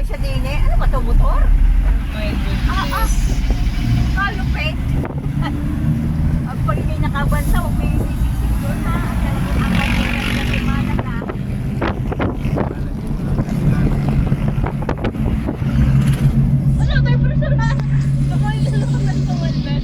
Ay, sa dine. Ano ba ito, motor? My goodness. Kalupit. Ang pag may nakabanta, huwag may sisiksik doon ha. Talagang angkat mo na kumana ka. Ano, tayo personal? Kamay lang ng tumalban.